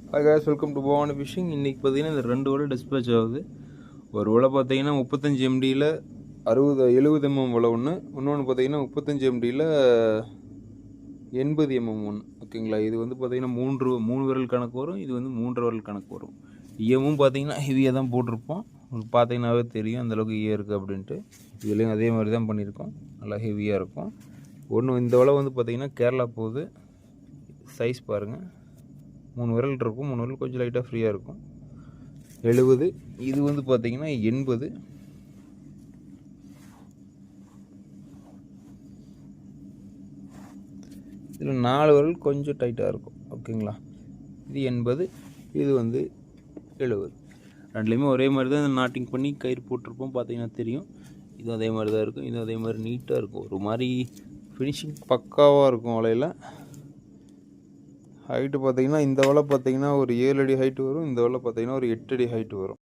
Hi guys, welcome to Bhavani fishing. இன்றைக்கி பார்த்தீங்கன்னா இந்த 2 வலை டிஸ்பேச் ஆகுது. ஒரு வலை பார்த்தீங்கன்னா 35 MDயில் 70 mm வலை ஒன்று, இன்னொன்று பார்த்தீங்கன்னா 35 MDயில் 80 mm ஒன்று. ஓகேங்களா, இது வந்து பார்த்தீங்கன்னா 3 விரல் கணக்கு வரும், இது வந்து 3 விரல் கணக்கு வரும். ஈயமும் பார்த்தீங்கன்னா ஹெவியாக தான் போட்டிருப்போம். உங்களுக்கு பார்த்தீங்கன்னாவே தெரியும் அந்தளவுக்கு ஈயம் இருக்குது அப்படின்ட்டு. இதுலேயும் அதே மாதிரி தான் பண்ணியிருக்கோம், நல்லா ஹெவியாக இருக்கும். ஒன்று இந்த வலை வந்து பார்த்தீங்கன்னா கேரளா போகுது. சைஸ் பாருங்கள், 3 விரல் இருக்கும், 3 விரல் கொஞ்சம் லைட்டாக ஃப்ரீயாக இருக்கும். 70. இது வந்து பார்த்தீங்கன்னா 80. இதில் 4 விரல் கொஞ்சம் டைட்டாக இருக்கும். ஓகேங்களா, இது 80, இது வந்து 70. ரெண்டுலேயுமே ஒரே மாதிரி தான் நாட்டிங் பண்ணி கயிறு போட்டிருப்போம், பார்த்தீங்கன்னா தெரியும். இதுவும் அதே மாதிரி தான் இருக்கும், இதுவும் அதே மாதிரி நீட்டாக இருக்கும். ஒரு மாதிரி ஃபினிஷிங் பக்காவாக இருக்கும் வலையில். ஹைட்டு பார்த்தீங்கன்னா இந்த வலை பார்த்தீங்கன்னா ஒரு 7 அடி ஹைட்டு வரும், இந்த வலை பார்த்தீங்கன்னா ஒரு 8 அடி ஹைட்டு வரும்.